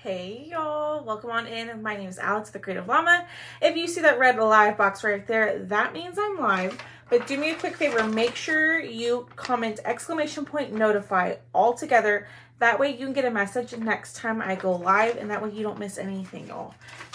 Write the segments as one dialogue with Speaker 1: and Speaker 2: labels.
Speaker 1: Hey y'all, welcome on in. My name is Alex, the Creative Llama. If you see that red live box right there, that means I'm live. But do me a quick favor, make sure you comment !notify all together. That way you can get a message next time I go live, and that way you don't miss anything, y'all.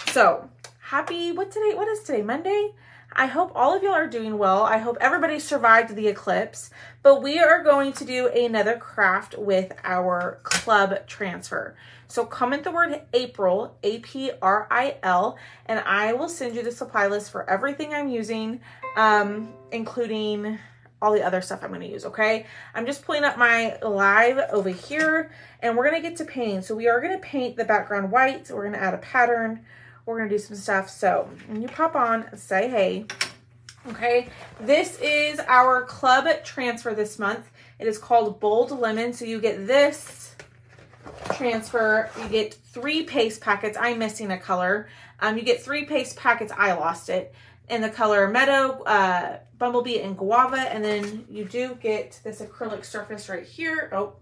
Speaker 1: So happy, what is today, Monday? I hope all of y'all are doing well. I hope everybody survived the eclipse, but we are going to do another craft with our club transfer. So comment the word April, A-P-R-I-L, and I will send you the supply list for everything I'm using, including all the other stuff I'm going to use, okay? I'm just pulling up my live over here, and we're going to get to painting. So we are going to paint the background white. We're going to add a pattern. We're going to do some stuff. So when you pop on, say hey. Okay, this is our club transfer this month. It is called Bold Lemon. So you get this transfer. You get 3 paste packets. I'm missing a color. You get 3 paste packets. I lost it in the color Meadow, Bumblebee, and Guava. And then you do get this acrylic surface right here. Oh,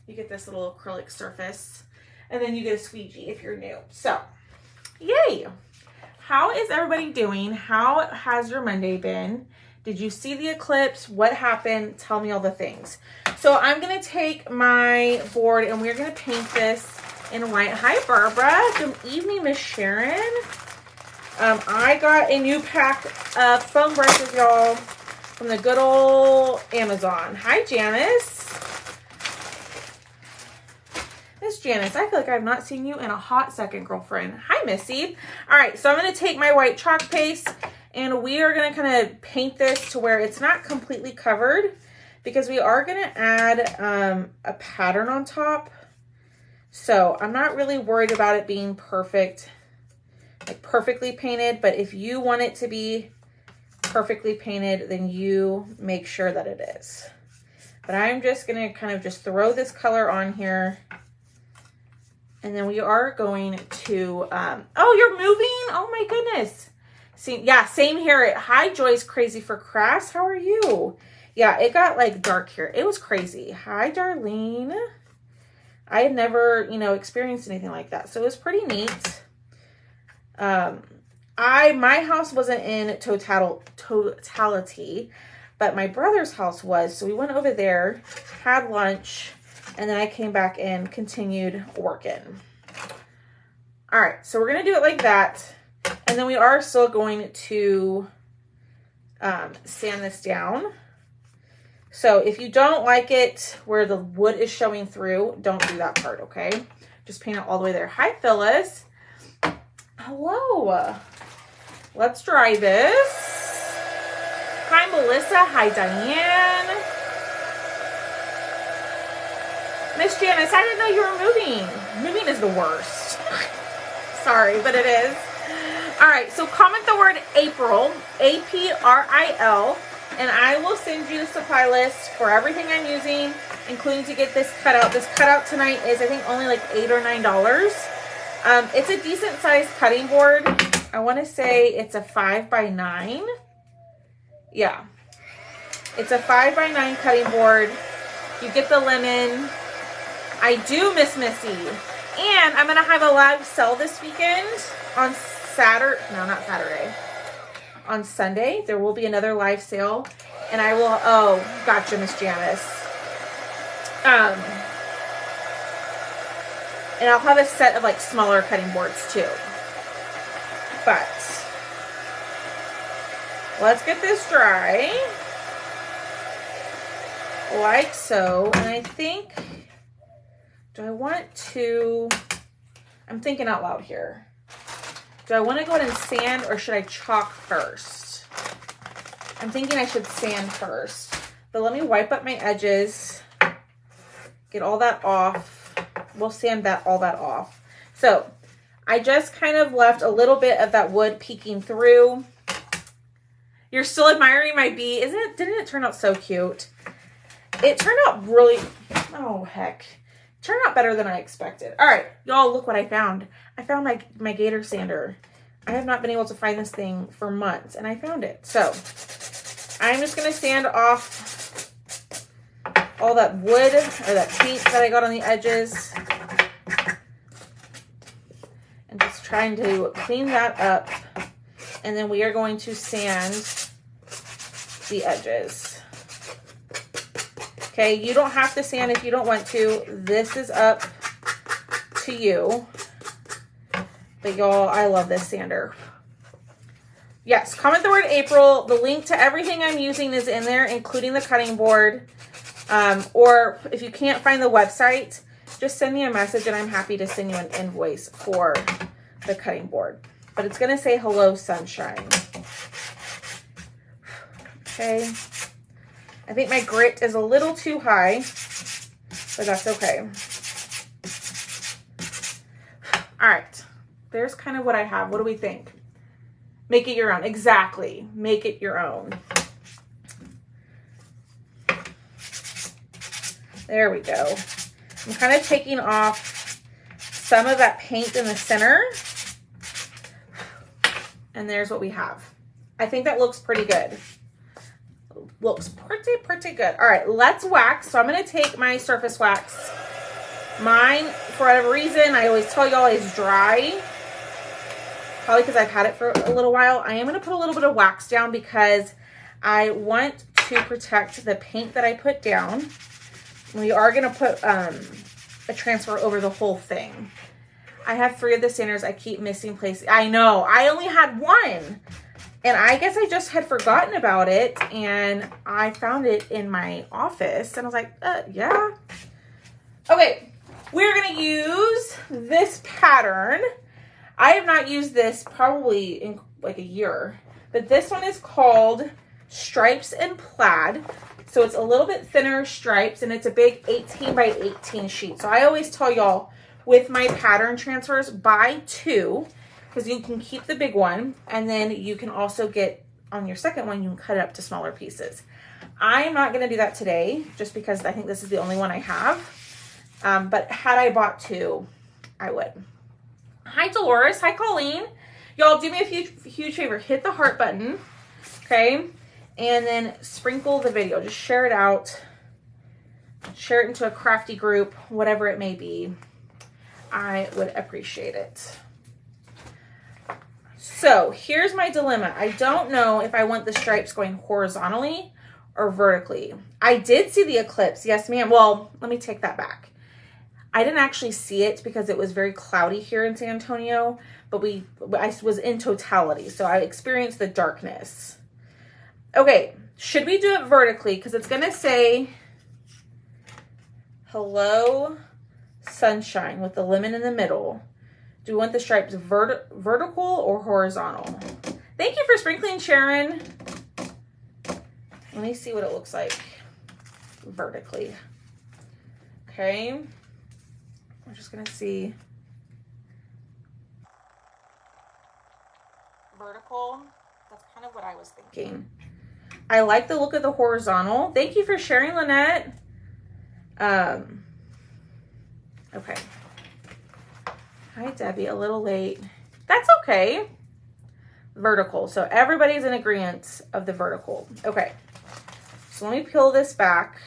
Speaker 1: you get this little acrylic surface. And then you get a squeegee if you're new. So, yay! How is everybody doing? How has your Monday been? Did you see the eclipse? What happened? Tell me all the things. So I'm going to take my board and we're going to paint this in white. Hi, Barbara. Good evening, Miss Sharon. I got a new pack of foam brushes, y'all, from the good old Amazon. Hi, Janice. Miss Janice, I feel like I've not seen you in a hot second, girlfriend. Hi, Missy. All right, so I'm going to take my white chalk paste, and we are going to kind of paint this to where it's not completely covered, because we are going to add a pattern on top. So I'm not really worried about it being perfect, like perfectly painted, but if you want it to be perfectly painted, then you make sure that it is. But I'm just going to kind of just throw this color on here. And then we are going to, oh, you're moving? Oh my goodness. See, yeah, same here. Hi, Joyce, Crazy for Crafts. How are you? Yeah, it got like dark here. It was crazy. Hi, Darlene. I had never, experienced anything like that. So it was pretty neat. My house wasn't in totality, but my brother's house was. So we went over there, had lunch, and then I came back and continued working. All right, so we're going to do it like that. And then we are still going to sand this down. So if you don't like it where the wood is showing through, don't do that part, okay? Just paint it all the way there. Hi, Phyllis. Hello. Let's dry this. Hi, Melissa. Hi, Diane. Miss Janice, I didn't know you were moving. Moving is the worst. Sorry, but it is. All right, so comment the word April, A-P-R-I-L, and I will send you the supply list for everything I'm using, including to get this cutout. This cutout tonight is, I think, only like $8 or $9. It's a decent sized cutting board. I want to say it's a 5x9. Yeah, it's a 5x9 cutting board. You get the lemon. I do miss Missy. And I'm going to have a live sale this weekend on Saturday. No, not Saturday. On Sunday, there will be another live sale. And I will, oh, gotcha, Miss Janice. And I'll have a set of like smaller cutting boards too. But let's get this dry. Like so. And I think, do I want to, I'm thinking out loud here. Do I want to go ahead and sand or should I chalk first? I'm thinking I should sand first. But let me wipe up my edges. Get all that off. We'll sand all that off. So I just kind of left a little bit of that wood peeking through. You're still admiring my bee. Didn't it turn out so cute? It turned out really, oh heck. Turned out better than I expected. All right, y'all, look what I found. I found my gator sander. I have not been able to find this thing for months, and I found it. So I'm just going to sand off all that wood or that paint that I got on the edges. trying to clean that up. And then we are going to sand the edges. Okay, you don't have to sand if you don't want to. This is up to you. But y'all, I love this sander. Yes, comment the word April. The link to everything I'm using is in there, including the cutting board. Or if you can't find the website, just send me a message and I'm happy to send you an invoice for the cutting board. But it's going to say hello sunshine. Okay. I think my grit is a little too high, but that's okay. All right. There's kind of what I have. What do we think? Make it your own. Exactly. Make it your own. There we go. I'm kind of taking off some of that paint in the center. And there's what we have. I think that looks pretty good. Looks pretty good. All right, let's wax. So I'm going to take my surface wax. Mine, for whatever reason, I always tell y'all, is dry. Probably because I've had it for a little while. I am going to put a little bit of wax down because I want to protect the paint that I put down. We are going to put a transfer over the whole thing. I have 3 of the sanders. I keep missing places. I know. I only had 1. And I guess I just had forgotten about it. And I found it in my office. And I was like, yeah. Okay. We're going to use this pattern. I have not used this probably in like a year. But this one is called Stripes and Plaid. So it's a little bit thinner stripes. And it's a big 18 by 18 sheet. So I always tell y'all, with my pattern transfers, buy 2 because you can keep the big one and then you can also get on your second one, you can cut it up to smaller pieces. I'm not going to do that today just because I think this is the only one I have. But had I bought 2, I would. Hi, Dolores. Hi, Colleen. Y'all do me a huge favor. Hit the heart button. Okay. And then sprinkle the video. Just share it out. Share it into a crafty group, whatever it may be. I would appreciate it. So here's my dilemma. I don't know if I want the stripes going horizontally or vertically. I did see the eclipse. Yes, ma'am. Well, let me take that back. I didn't actually see it because it was very cloudy here in San Antonio, but I was in totality. So I experienced the darkness. Okay. Should we do it vertically? Because it's going to say hello sunshine with the lemon in the middle. Do we want the stripes vertical or horizontal? Thank you for sprinkling, Sharon. Let me see what it looks like vertically. Okay. We're just going to see. Vertical. That's kind of what I was thinking. I like the look of the horizontal. Thank you for sharing, Lynette. Okay. Hi, Debbie. A little late. That's okay. Vertical. So everybody's in agreement of the vertical. Okay. So let me peel this back.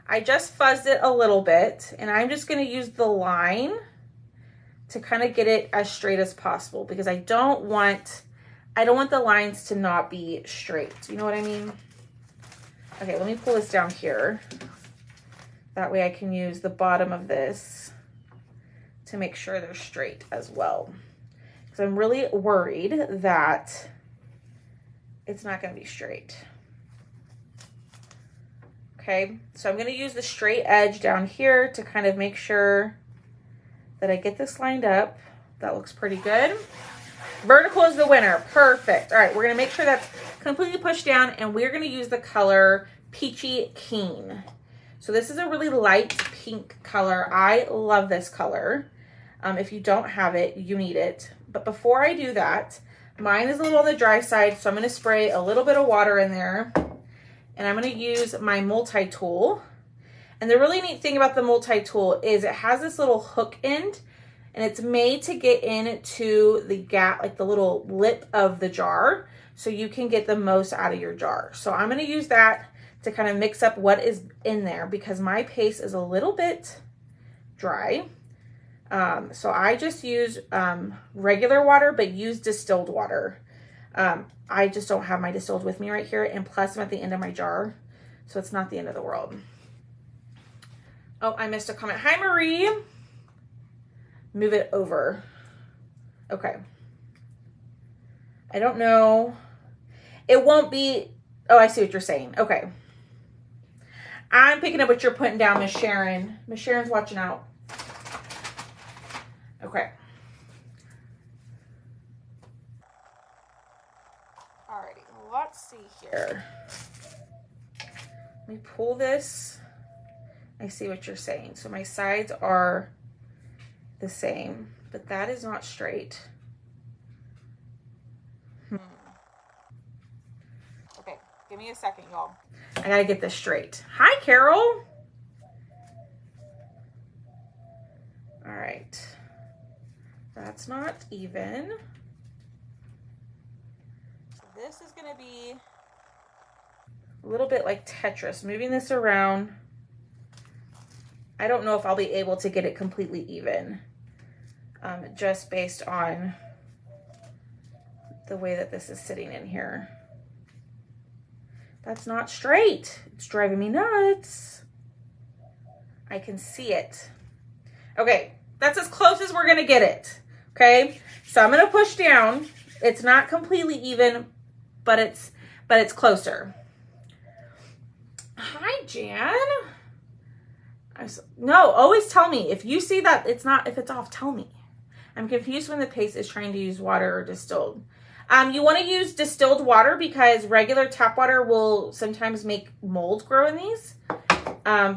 Speaker 1: I just fuzzed it a little bit, and I'm just going to use the line to kind of get it as straight as possible because I don't want the lines to not be straight. You know what I mean? Okay, let me pull this down here. That way I can use the bottom of this to make sure they're straight as well. Because I'm really worried that it's not going to be straight. Okay, so I'm going to use the straight edge down here to kind of make sure that I get this lined up. That looks pretty good. Vertical is the winner. Perfect. All right, we're going to make sure that's completely pushed down, and we're going to use the color Peachy Keen. So this is a really light pink color. I love this color. If you don't have it, you need it. But before I do that, mine is a little on the dry side, so I'm going to spray a little bit of water in there. And I'm going to use my multi-tool. And the really neat thing about the multi-tool is it has this little hook end, and it's made to get into the gap, like the little lip of the jar, so you can get the most out of your jar. So I'm going to use that to kind of mix up what is in there because my paste is a little bit dry. So I just use regular water, but use distilled water. I just don't have my distilled with me right here. And plus I'm at the end of my jar, so it's not the end of the world. Oh, I missed a comment. Hi, Marie. Move it over. Okay. I don't know. It won't be, oh, I see what you're saying. Okay. I'm picking up what you're putting down, Miss Sharon. Miss Sharon's watching out. Okay. Alrighty, let's see here. Let me pull this. I see what you're saying. So my sides are the same, but that is not straight. Okay, give me a second, y'all. I gotta get this straight. Hi, Carol. All right. That's not even. So this is gonna be a little bit like Tetris, moving this around. I don't know if I'll be able to get it completely even, just based on the way that this is sitting in here. That's not straight. It's driving me nuts. I can see it. Okay, that's as close as we're gonna get it. Okay, so I'm gonna push down. It's not completely even, but it's closer. Hi, Jan. No, always tell me if you see that it's not, if it's off, tell me. I'm confused when the paste is trying to use water or distilled. You want to use distilled water because regular tap water will sometimes make mold grow in these,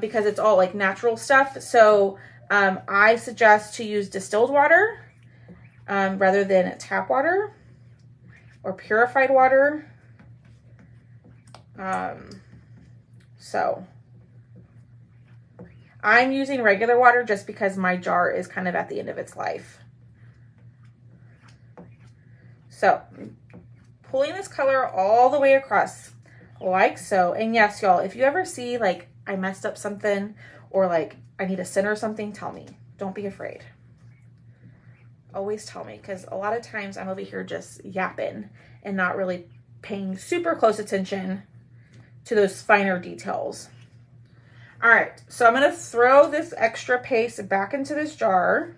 Speaker 1: because it's all like natural stuff. So I suggest to use distilled water rather than tap water or purified water. So I'm using regular water just because my jar is kind of at the end of its life. So pulling this color all the way across like so. And yes, y'all, if you ever see like I messed up something or like I need to center something, tell me. Don't be afraid. Always tell me, because a lot of times I'm over here just yapping and not really paying super close attention to those finer details. All right, so I'm going to throw this extra paste back into this jar.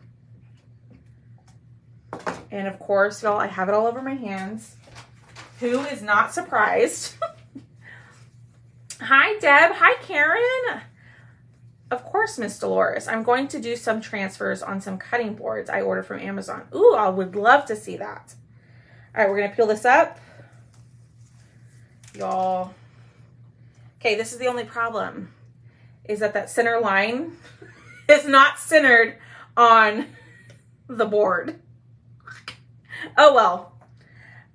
Speaker 1: And of course, y'all, I have it all over my hands. Who is not surprised? Hi, Deb. Hi, Karen. Of course, Miss Dolores. I'm going to do some transfers on some cutting boards I ordered from Amazon. Ooh, I would love to see that. All right, we're going to peel this up. Y'all. Okay, this is the only problem. Is that center line is not centered on the board. Oh well.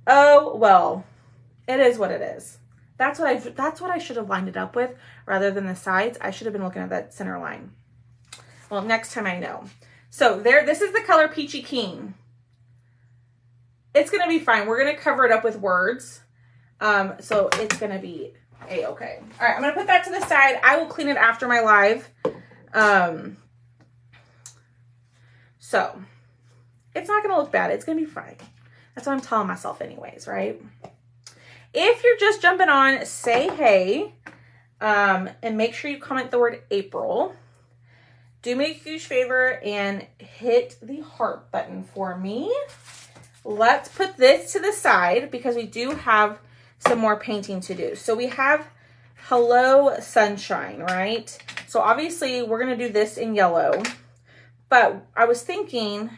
Speaker 1: Oh well. It is what it is. That's what I should have lined it up with rather than the sides. I should have been looking at that center line. Well, next time I know. So there, this is the color Peachy Keen. It's gonna be fine. We're gonna cover it up with words. So it's gonna be A-okay. All right, I'm gonna put that to the side. I will clean it after my live. So it's not gonna look bad. It's gonna be fine. That's what I'm telling myself anyways, right? If you're just jumping on, say hey, and make sure you comment the word April. Do me a huge favor and hit the heart button for me. Let's put this to the side because we do have some more painting to do. So we have Hello Sunshine, right? So obviously we're gonna do this in yellow, but I was thinking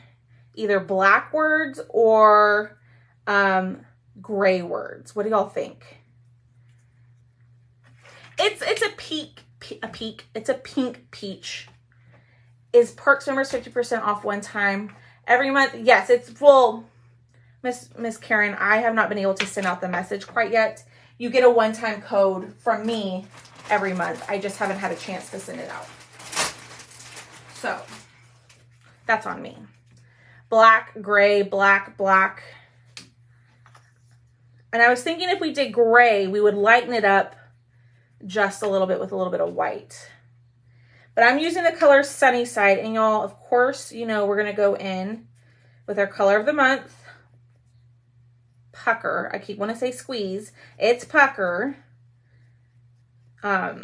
Speaker 1: either black words or gray words. What do y'all think? It's a it's a pink peach. Is Perks members 50% off one time every month? Yes, it's full. Miss Karen, I have not been able to send out the message quite yet. You get a one-time code from me every month. I just haven't had a chance to send it out. So that's on me. Black, gray, black, black. And I was thinking if we did gray, we would lighten it up just a little bit with a little bit of white. But I'm using the color Sunnyside, and y'all, of course, you know, we're going to go in with our color of the month, Pucker. I keep wanting to say squeeze. It's Pucker. I'm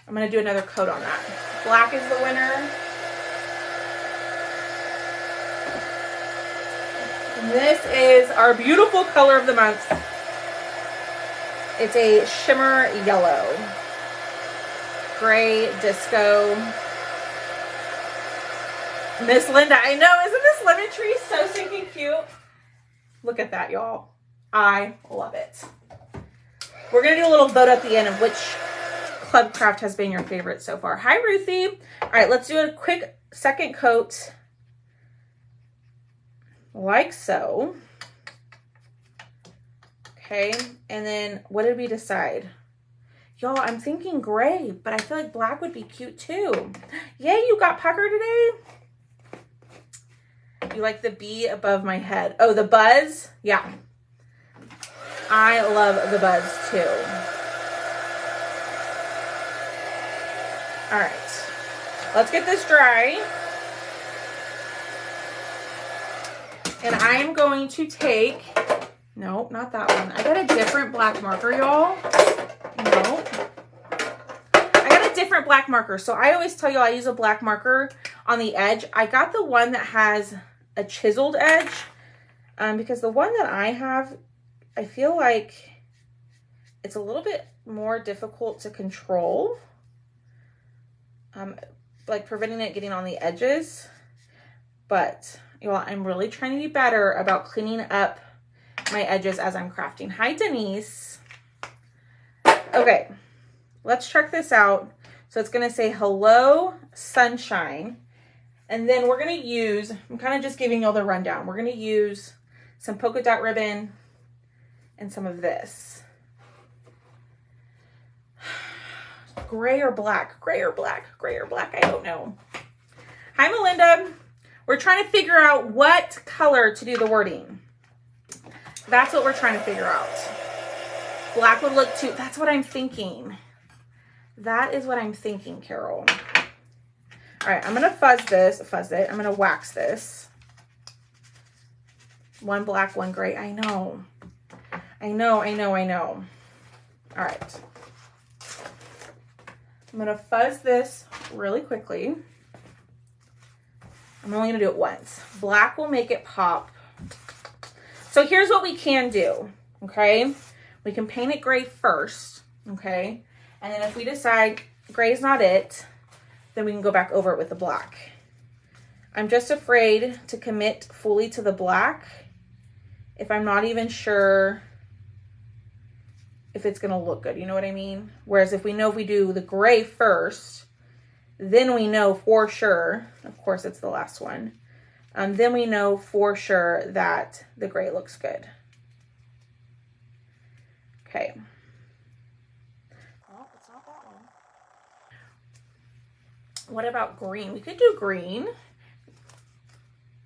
Speaker 1: going to do another coat on that. Black is the winner. And this is our beautiful color of the month. It's a shimmer yellow. Gray disco. Miss Linda, I know, isn't this lemon tree so stinking cute? Look at that, y'all. I love it. We're going to do a little vote at the end of which club craft has been your favorite so far. Hi, Ruthie. All right, let's do a quick second coat. Like so. Okay, and then what did we decide? Y'all, I'm thinking gray, but I feel like black would be cute too. Yay, you got pucker today? You like the bee above my head. Oh, the buzz? Yeah. I love the buzz too. All right. Let's get this dry. And I'm going to take, nope, not that one. I got a different black marker, y'all. Nope. I got a different black marker. So I always tell you I use a black marker on the edge. I got the one that has a chiseled edge because the one that I have, I feel like it's a little bit more difficult to control, like preventing it getting on the edges. But you know, I'm really trying to be better about cleaning up my edges as I'm crafting. Hi, Denise. Okay, let's check this out. So it's gonna say hello, sunshine. And then we're gonna use, I'm kind of just giving y'all the rundown. We're gonna use some polka dot ribbon and some of this. Gray or black, gray or black, gray or black, I don't know. Hi, Melinda. We're trying to figure out what color to do the wording. That's what we're trying to figure out. Black would look too, that's what I'm thinking. That is what I'm thinking, Carol. All right, I'm gonna fuzz it. I'm gonna wax this. One black, one gray. I know. All right. I'm gonna fuzz this really quickly. I'm only gonna do it once. Black will make it pop. So here's what we can do, okay? We can paint it gray first, okay? And then if we decide gray's not it, then we can go back over it with the black. I'm just afraid to commit fully to the black if I'm not even sure if it's gonna look good, you know what I mean? Whereas if we know if we do the gray first, then we know for sure, of course it's the last one, then we know for sure that the gray looks good. Okay. Oh, it's not that one. What about green? We could do green.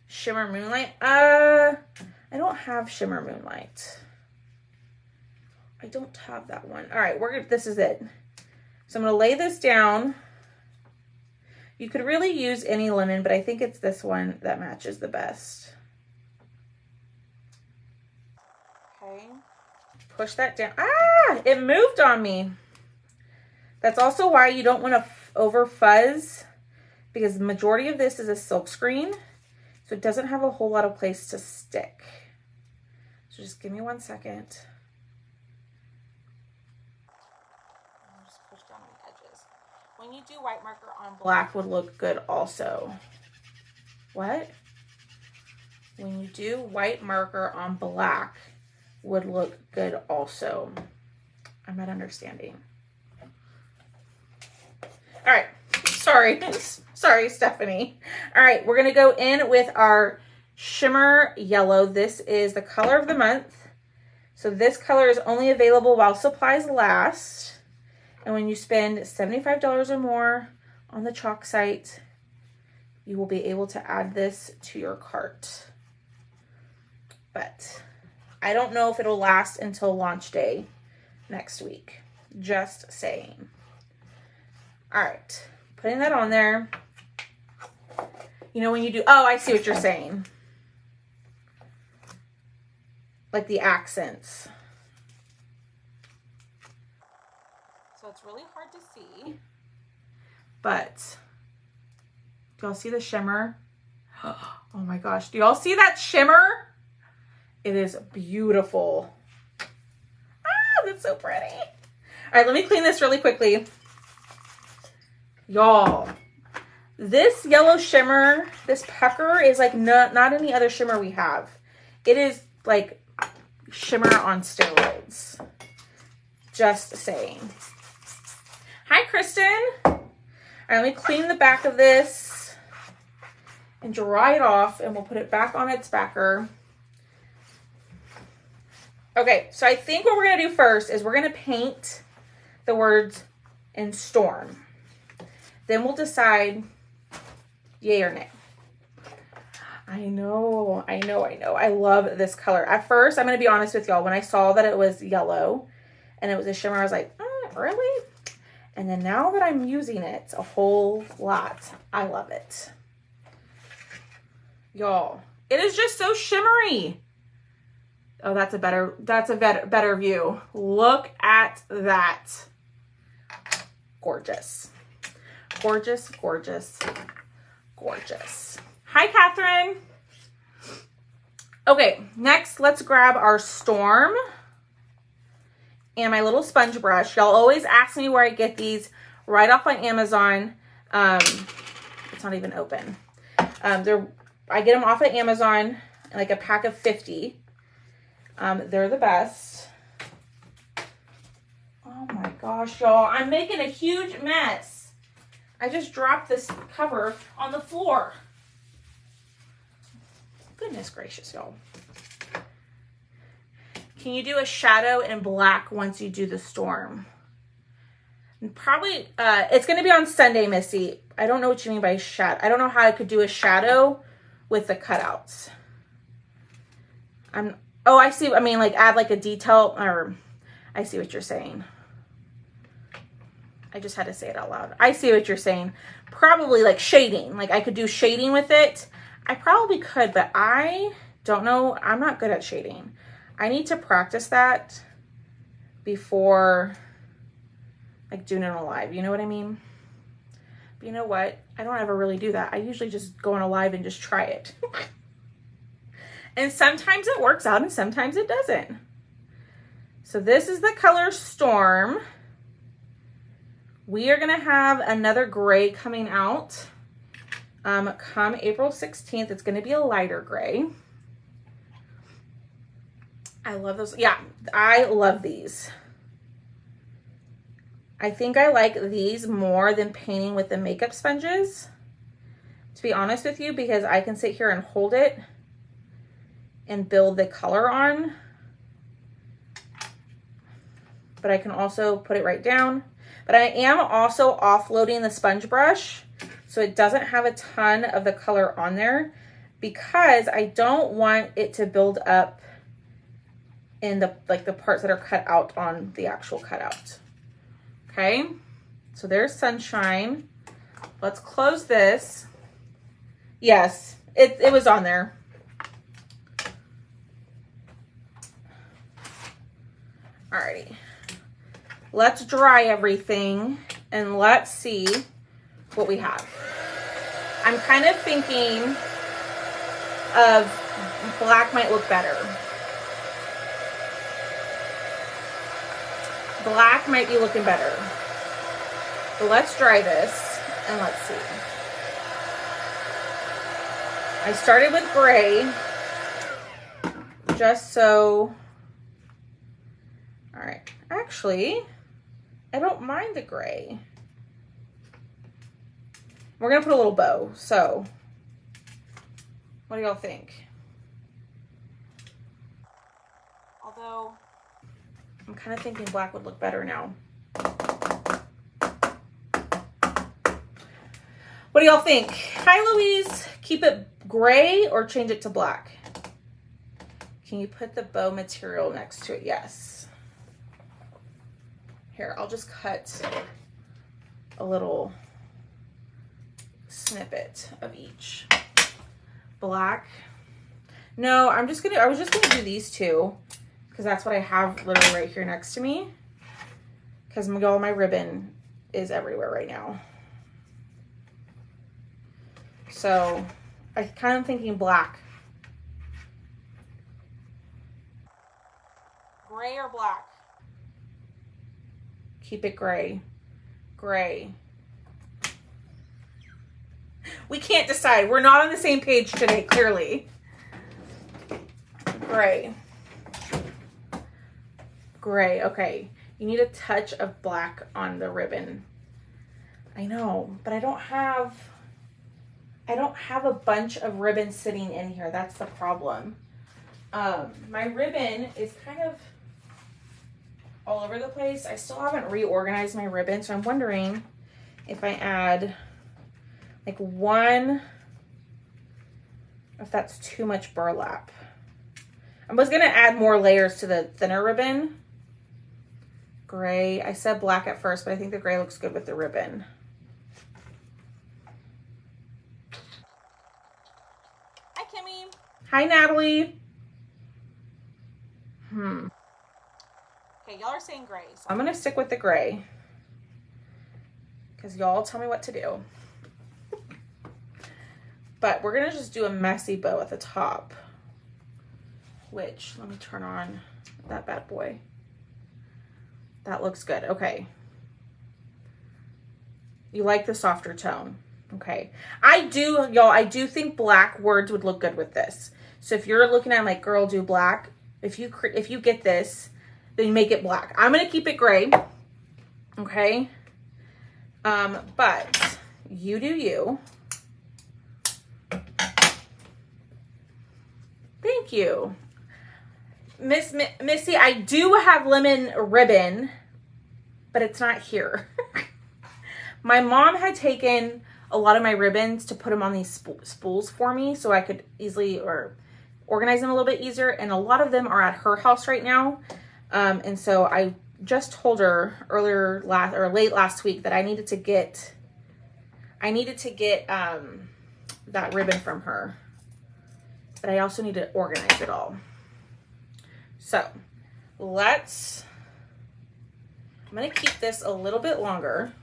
Speaker 1: Shimmer Moonlight. I don't have Shimmer Moonlight. I don't have that one. All right, this is it. So I'm gonna lay this down. You could really use any lemon, but I think it's this one that matches the best. Okay, push that down. Ah, it moved on me. That's also why you don't want to over fuzz, because the majority of this is a silk screen, so it doesn't have a whole lot of place to stick. So just give me 1 second. I'll just push down the edges. When you do white marker on black would look good also. What? When you do white marker on black would look good also. I'm not understanding. All right, sorry, Stephanie. All right, we're gonna go in with our shimmer yellow. This is the color of the month. So this color is only available while supplies last. And when you spend $75 or more on the chalk site, you will be able to add this to your cart. But I don't know if it'll last until launch day next week. Just saying. All right, putting that on there. You know when you do, oh, I see what you're saying. Like the accents. So it's really hard to see. But do y'all see the shimmer? Oh my gosh, do y'all see that shimmer? It is beautiful. Ah, that's so pretty. All right, let me clean this really quickly. Y'all, this yellow shimmer, this pucker is like not any other shimmer we have. It is like shimmer on steroids. Just saying. Hi, Kristen. All right, let me clean the back of this and dry it off, and we'll put it back on its backer. Okay, so I think what we're going to do first is we're going to paint the words in storm. Then we'll decide yay or nay. I know. I love this color. At first, I'm going to be honest with y'all. When I saw that it was yellow and it was a shimmer, I was like, really? And then now that I'm using it a whole lot, I love it. Y'all, it is just so shimmery. Oh, that's a better view. Look at that. Gorgeous. Gorgeous, gorgeous, gorgeous. Hi, Catherine. Okay, next let's grab our storm and my little sponge brush. Y'all always ask me where I get these. Right off on Amazon. It's not even open. I get them off of Amazon, like a pack of 50. They're the best. Oh my gosh, y'all. I'm making a huge mess. I just dropped this cover on the floor. Goodness gracious, y'all. Can you do a shadow in black once you do the storm? And probably, it's going to be on Sunday, Missy. I don't know what you mean by shadow. I don't know how I could do a shadow with the cutouts. Oh, I see. I mean, like add like a detail, or I see what you're saying. I just had to say it out loud. I see what you're saying. Probably like shading. Like I could do shading with it. I probably could, but I don't know. I'm not good at shading. I need to practice that before like doing it on a live. You know what I mean? But you know what? I don't ever really do that. I usually just go on a live and just try it. And sometimes it works out and sometimes it doesn't. So this is the color Storm. We are going to have another gray coming out come April 16th. It's going to be a lighter gray. I love those. Yeah, I love these. I think I like these more than painting with the makeup sponges, to be honest with you, because I can sit here and hold it and build the color on. But I can also put it right down. But I am also offloading the sponge brush so it doesn't have a ton of the color on there, because I don't want it to build up in the parts that are cut out on the actual cutout. Okay, so there's Sunshine. Let's close this. Yes, it was on there. Alrighty, let's dry everything and let's see what we have. I'm kind of thinking of black might look better. Black might be looking better. So let's dry this and let's see. I started with gray just so. All right, actually, I don't mind the gray. We're gonna put a little bow, so what do y'all think? Although, I'm kind of thinking black would look better now. What do y'all think? Hi, Louise. Keep it gray or change it to black? Can you put the bow material next to it? Yes. Here, I'll just cut a little snippet of each. Black. No, I was just gonna do these two because that's what I have literally right here next to me. Because all my ribbon is everywhere right now. So I kind of thinking black. Gray or black? Keep it gray. Gray. We can't decide. We're not on the same page today, clearly. Gray. Gray, okay. You need a touch of black on the ribbon. I know, but I don't have a bunch of ribbon sitting in here. That's the problem. My ribbon is kind of all over the place. I still haven't reorganized my ribbon, so I'm wondering if I add like one, if that's too much burlap. I was gonna add more layers to the thinner ribbon. Gray, I said black at first, but I think the gray looks good with the ribbon. Hi, Kimmy. Hi, Natalie. Okay, y'all are saying gray. So I'm gonna stick with the gray because y'all tell me what to do. But we're gonna just do a messy bow at the top, which, let me turn on that bad boy. That looks good, okay. You like the softer tone, okay. I do think black words would look good with this. So if you're looking at like, girl, do black, if you get this, then make it black. I'm gonna keep it gray, okay? But you do you. Thank you. Missy, I do have lemon ribbon, but it's not here. My mom had taken a lot of my ribbons to put them on these spools for me so I could easily organize them a little bit easier, and a lot of them are at her house right now. And so I just told her late last week that I needed to get that ribbon from her, but I also need to organize it all. So I'm gonna keep this a little bit longer.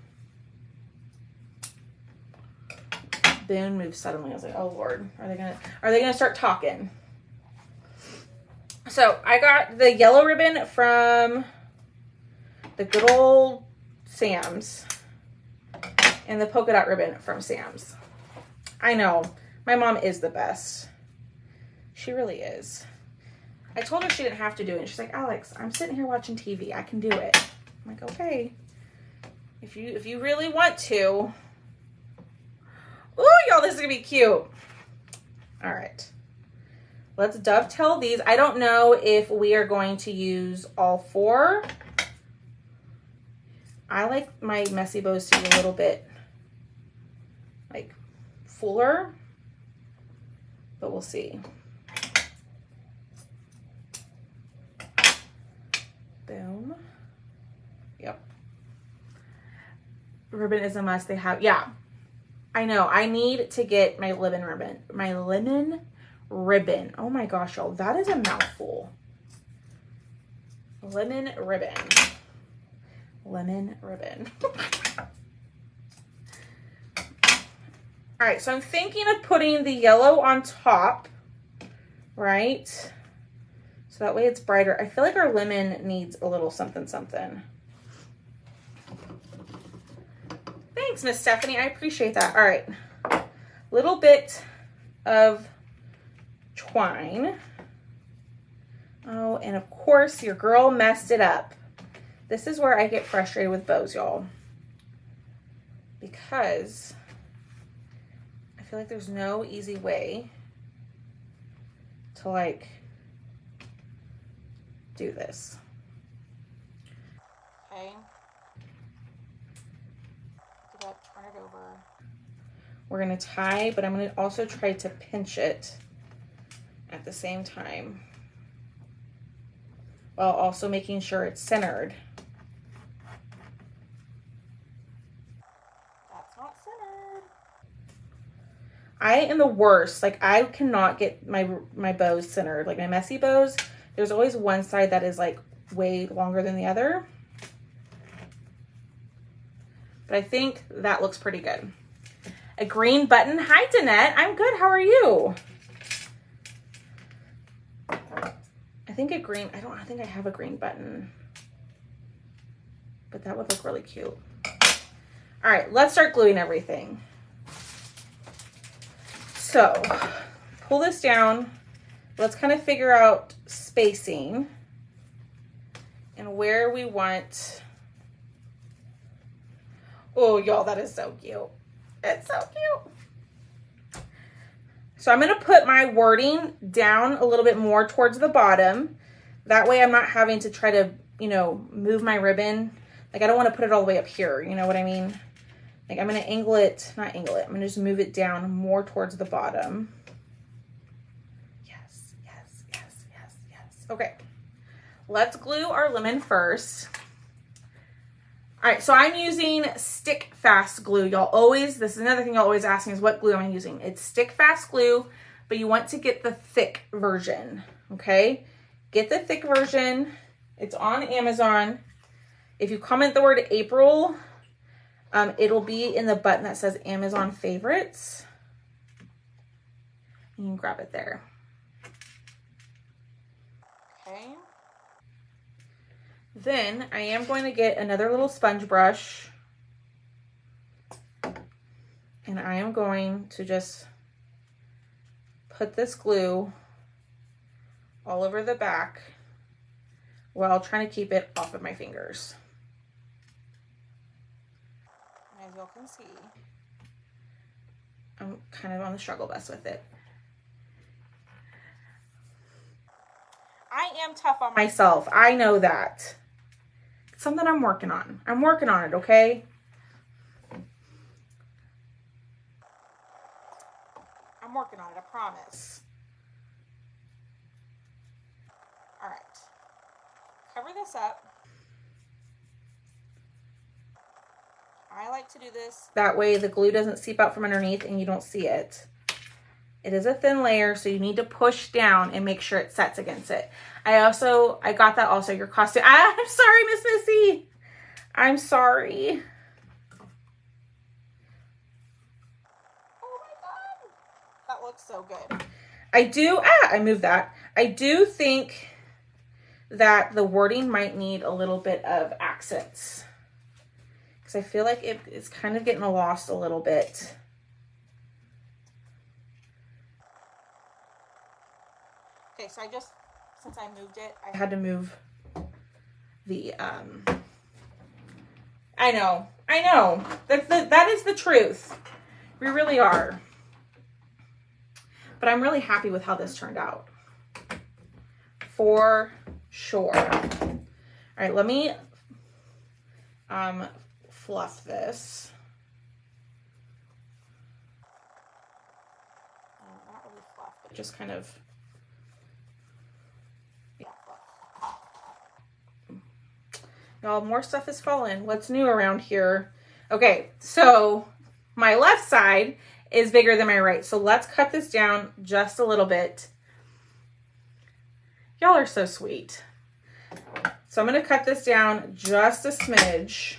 Speaker 1: Boone moved suddenly. I was like, oh Lord, are they gonna start talking? So I got the yellow ribbon from the good old Sam's and the polka dot ribbon from Sam's. I know, my mom is the best. She really is. I told her she didn't have to do it. And she's like, Alex, I'm sitting here watching TV. I can do it. I'm like, okay. If you really want to. Ooh, y'all, this is gonna be cute. All right. Let's dovetail these. I don't know if we are going to use all four. I like my messy bows to be a little bit like fuller, but we'll see. Boom. Yep. Ribbon is a must. They have, yeah. I know. I need to get my lemon ribbon. My lemon ribbon. Oh my gosh, y'all. That is a mouthful. Lemon ribbon. Lemon ribbon. All right, so I'm thinking of putting the yellow on top, right? So that way it's brighter. I feel like our lemon needs a little something, something. Thanks, Miss Stephanie. I appreciate that. All right. Little bit of twine. Oh, and of course, your girl messed it up. This is where I get frustrated with bows, y'all. Because I feel like there's no easy way to like do this. Okay. Pick it up, turn it over. We're gonna tie, but I'm gonna also try to pinch it at the same time, while also making sure it's centered. I am the worst. Like, I cannot get my bows centered. Like, my messy bows, there's always one side that is like way longer than the other. But I think that looks pretty good. A green button. Hi, Danette. I'm good. How are you? I think a green, I don't think I have a green button, but that would look really cute. All right, let's start gluing everything. So pull this down. Let's kind of figure out spacing and where we want. Oh, y'all, that is so cute. It's so cute. So I'm going to put my wording down a little bit more towards the bottom. That way I'm not having to try to, you know, move my ribbon. Like, I don't want to put it all the way up here. You know what I mean? Like, I'm going to angle it, not angle it. I'm going to just move it down more towards the bottom. Yes, yes, yes, yes, yes. Okay. Let's glue our lemon first. All right, so I'm using Stick Fast glue. Y'all always, this is another thing y'all always ask me is what glue am I using? It's Stick Fast glue, but you want to get the thick version, okay? Get the thick version. It's on Amazon. If you comment the word April, it'll be in the button that says Amazon favorites. You can grab it there. Okay. Then I am going to get another little sponge brush, and I am going to just put this glue all over the back while trying to keep it off of my fingers. As y'all can see, I'm kind of on the struggle bus with it. I am tough on myself. I know that. It's something I'm working on. I'm working on it, okay? I'm working on it, I promise. All right. Cover this up. I like to do this. That way the glue doesn't seep out from underneath and you don't see it. It is a thin layer, so you need to push down and make sure it sets against it. I got that also, your costume. I'm sorry, Miss Missy. I'm sorry. Oh my God. That looks so good. I moved that. I do think that the wording might need a little bit of accents, because I feel like it's kind of getting lost a little bit. Okay, so since I moved it, I had to move the, I know, that is the truth. We really are. But I'm really happy with how this turned out. For sure. All right, let me, fluff this. Not really fluff, but just kind of, yeah, fluff. Y'all, more stuff is falling. What's new around here? Okay, so my left side is bigger than my right. So let's cut this down just a little bit. Y'all are so sweet. So I'm going to cut this down just a smidge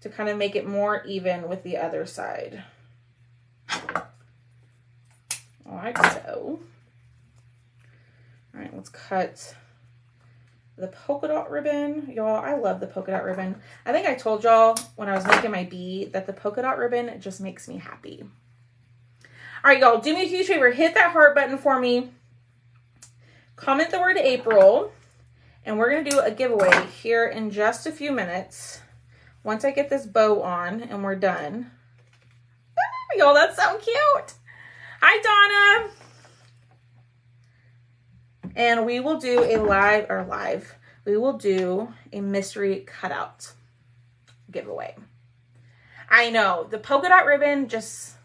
Speaker 1: to kind of make it more even with the other side. Like so. All right, let's cut the polka dot ribbon. Y'all, I love the polka dot ribbon. I think I told y'all when I was making my bee that the polka dot ribbon just makes me happy. All right, y'all, do me a huge favor. Hit that heart button for me. Comment the word April. And we're going to do a giveaway here in just a few minutes. Once I get this bow on and we're done. Y'all, that's so cute. Hi, Donna. And we will do we will do a mystery cutout giveaway. I know, the polka dot ribbon just,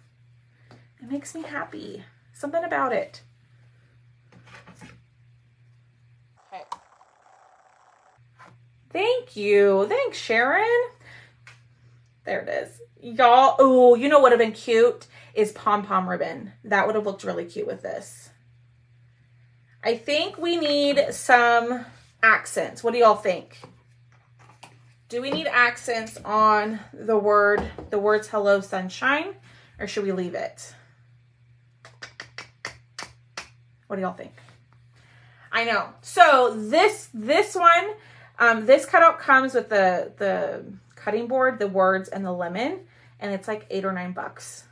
Speaker 1: it makes me happy. Something about it. Okay. Thank you. Thanks, Sharon. There it is. Y'all, oh, you know what would have been cute is pom-pom ribbon. That would have looked really cute with this. I think we need some accents. What do y'all think? Do we need accents on the words hello sunshine, or should we leave it? What do y'all think? I know. So this one, this cutout comes with the cutting board, the words, and the lemon, and it's like $8 or $9.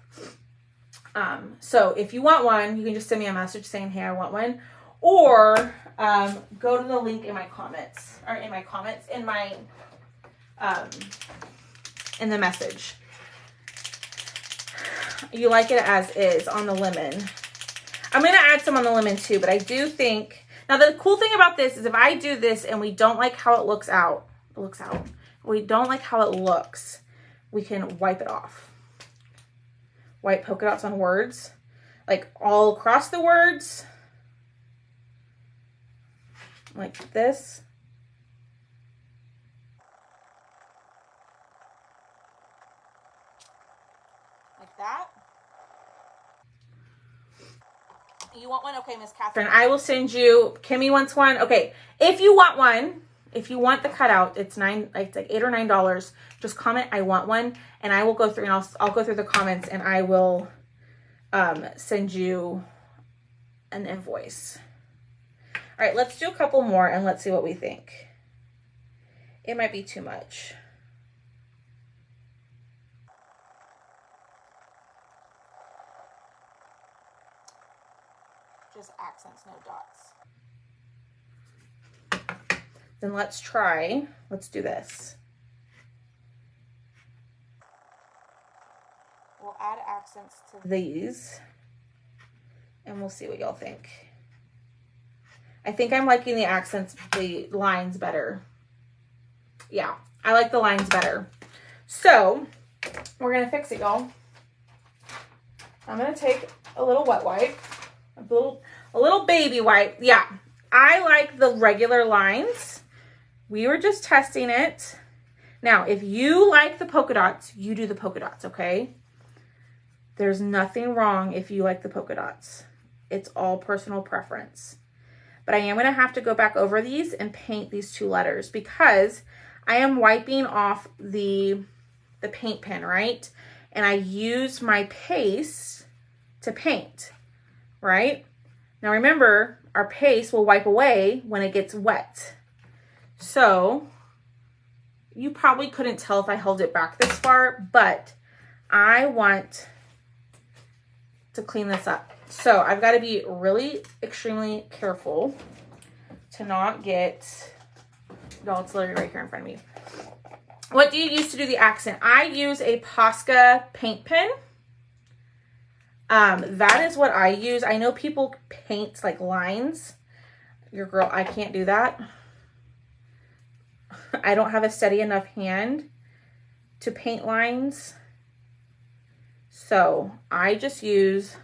Speaker 1: So if you want one, you can just send me a message saying, hey, I want one, or go to the link in my comments, or in the message. You like it as is on the lemon. I'm going to add some on the lemon too, but I do think, now the cool thing about this is if I do this and we don't like how it looks out, we don't like how it looks, we can wipe it off. White polka dots on words, like all across the words, like this. Like that. You want one? Okay, Miss Catherine. I will send you. Kimmy wants one. Okay, if you want one, if you want the cutout, it's $8 or $9. Just comment, I want one, and I will go through and I'll go through the comments and I will send you an invoice. All right, let's do a couple more and let's see what we think. It might be too much. Just accents, no dots. Then let's do this. We'll add accents to these and we'll see what y'all think. I think I'm liking the accents, the lines better. Yeah, I like the lines better. So we're gonna fix it, y'all. I'm gonna take a little wet wipe. A little baby wipe. Yeah, I like the regular lines. We were just testing it. Now, if you like the polka dots, you do the polka dots, okay? There's nothing wrong if you like the polka dots. It's all personal preference. But I am going to have to go back over these and paint these two letters because I am wiping off the paint pen, right? And I used my paste to paint. Right? Now remember, our paste will wipe away when it gets wet. So you probably couldn't tell if I held it back this far, but I want to clean this up. So I've got to be really extremely careful to not get, no, it's literally right here in front of me. What do you use to do the accent? I use a Posca paint pen. That is what I use. I know people paint like lines. Your girl, I can't do that. I don't have a steady enough hand to paint lines. So I just use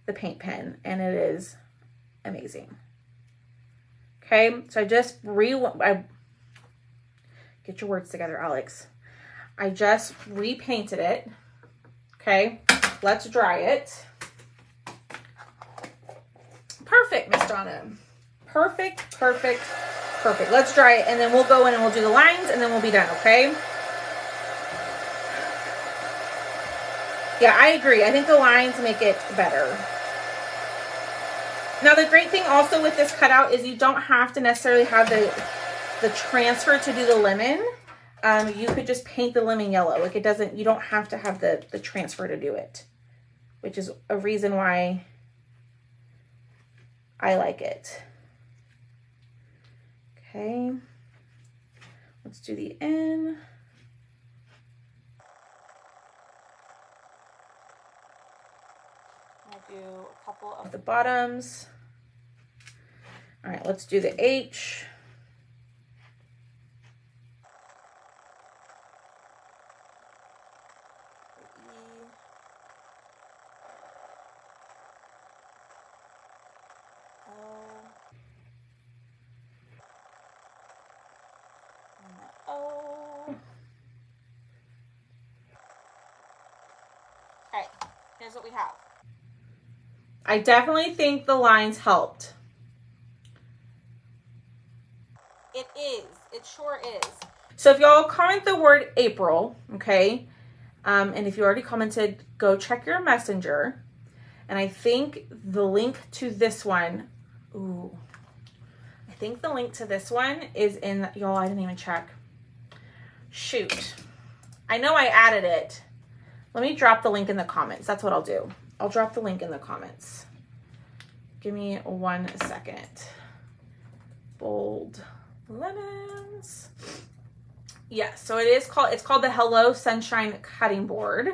Speaker 1: the paint pen and it is amazing. Okay, so I just get your words together, Alex. I just repainted it. Okay, let's dry it. Perfect, Miss Donna. Perfect, perfect, perfect. Let's dry it and then we'll go in and we'll do the lines and then we'll be done, okay? Yeah, I agree. I think the lines make it better. Now, the great thing also with this cutout is you don't have to necessarily have the transfer to do the lemon. You could just paint the lemon yellow. Like it doesn't, you don't have to have the transfer to do it, which is a reason why I like it. Okay, let's do the N. I'll do a couple of the bottoms. All right, let's do the H. here's what we have. I definitely think the lines helped. It is. It sure is. So if y'all comment the word April, okay, and if you already commented, go check your messenger. And I think the link to this one, I think the link to this one is in, y'all, I didn't even check. Shoot. I know I added it. Let me drop the link in the comments. That's what I'll do. I'll drop the link in the comments. Give me 1 second. Bold lemons. Yeah, so it's called the Hello Sunshine Cutting Board.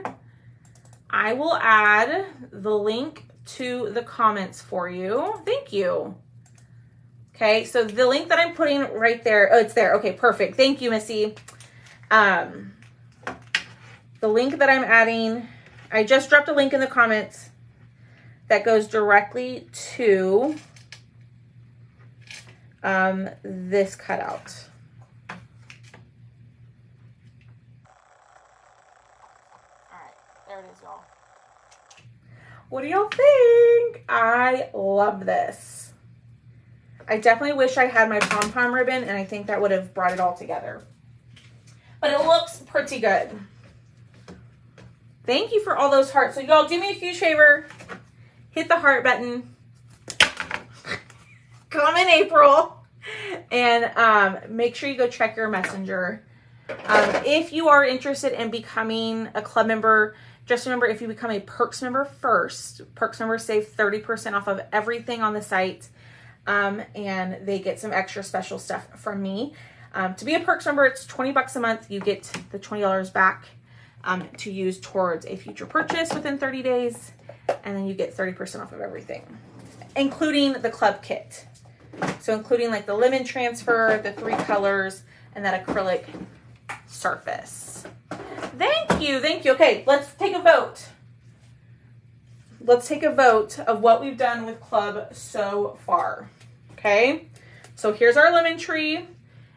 Speaker 1: I will add the link to the comments for you. Thank you. Okay, so the link that I'm putting right there, oh, it's there. Okay, perfect. Thank you, Missy. The link that I'm adding, I just dropped a link in the comments that goes directly to this cutout. There it is, y'all. What do y'all think? I love this. I definitely wish I had my pom-pom ribbon, and I think that would have brought it all together. But it looks pretty good. Thank you for all those hearts. So y'all, do me a huge favor. Hit the heart button. Comment April. And make sure you go check your messenger. If you are interested in becoming a club member, just remember, if you become a Perks member first, Perks members save 30% off of everything on the site, and they get some extra special stuff from me. To be a Perks member, it's $20 a month. You get the $20 back to use towards a future purchase within 30 days, and then you get 30% off of everything, including the club kit. So including like the lemon transfer, the 3 colors, and that acrylic surface. Thank you. Thank you. Okay, let's take a vote. Let's take a vote of what we've done with club so far. Okay, so here's our lemon tree,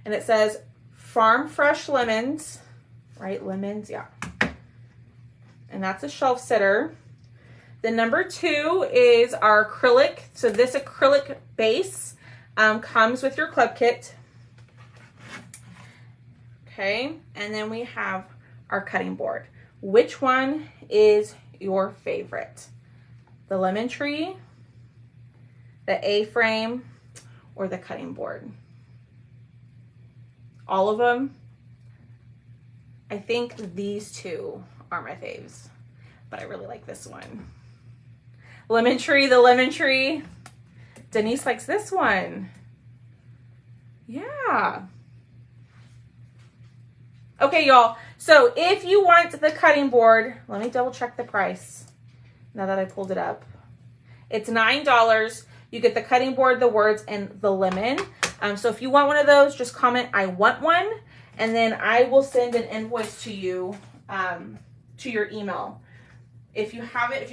Speaker 1: and it says farm fresh lemons, right? Lemons, yeah. And that's a shelf sitter. The number 2 is our acrylic. So this acrylic base comes with your club kit. Okay, and then we have our cutting board. Which one is your favorite? The lemon tree, the A-frame, or the cutting board? All of them. I think these 2 are my faves, but I really like this one. Lemon tree, the lemon tree. Denise likes this one. Yeah. Okay, y'all. So if you want the cutting board, let me double check the price now that I pulled it up. It's $9. You get the cutting board, the words, and the lemon. So if you want one of those, just comment, I want one, and then I will send an invoice to you to your email. If you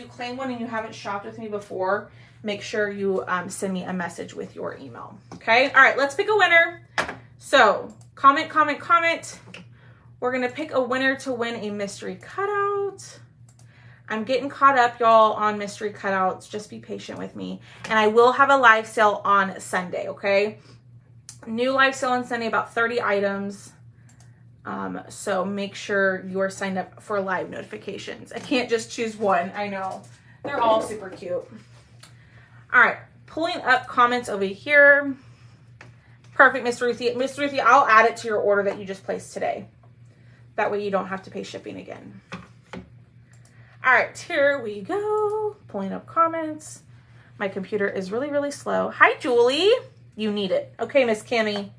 Speaker 1: claim one and you haven't shopped with me before, make sure you send me a message with your email. Okay? All right, let's pick a winner. So comment, comment, comment. We're going to pick a winner to win a mystery cutout. I'm getting caught up, y'all, on mystery cutouts. Just be patient with me. And I will have a live sale on Sunday, okay? New live sale on Sunday, about 30 items. So make sure you're signed up for live notifications. I can't just choose one. I know. They're all super cute. All right. Pulling up comments over here. Perfect, Miss Ruthie. Miss Ruthie, I'll add it to your order that you just placed today. That way you don't have to pay shipping again. All right, here we go. Pulling up comments. My computer is really, really slow. Hi, Julie. You need it. Okay, Miss Kimmy.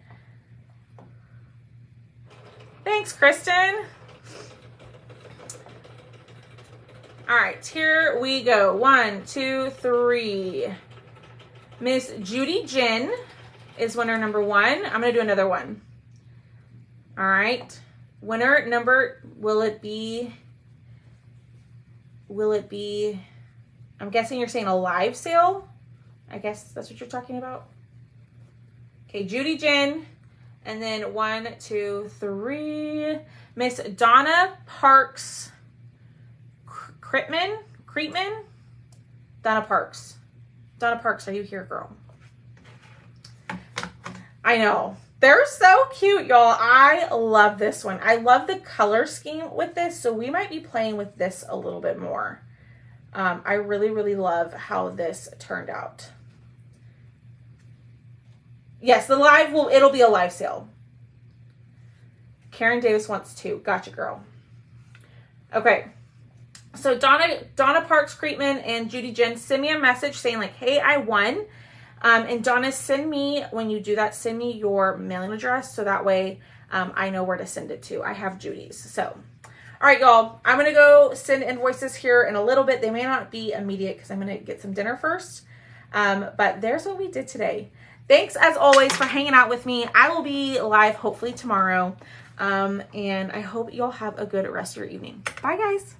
Speaker 1: Thanks, Kristen. All right, here we go. 1, 2, 3. Miss Judy Jen is winner number 1. I'm going to do another one. All right. Winner number, will it be, I'm guessing you're saying a live sale? I guess that's what you're talking about. Okay, Judy Jen. And then 1, 2, 3. Miss Donna Parks Critman. Creetman, Donna Parks. Donna Parks, are you here, girl? I know. They're so cute, y'all. I love this one. I love the color scheme with this, so we might be playing with this a little bit more. I really, really love how this turned out. Yes, it'll be a live sale. Karen Davis wants 2. Gotcha, girl. Okay. So Donna Parks Creetman and Judy Jen, send me a message saying like, hey, I won. And Donna, send me, when you do that, send me your mailing address so that way I know where to send it to. I have Judy's. So, all right, y'all, I'm going to go send invoices here in a little bit. They may not be immediate because I'm going to get some dinner first. But there's what we did today. Thanks, as always, for hanging out with me. I will be live hopefully tomorrow. And I hope y'all have a good rest of your evening. Bye, guys.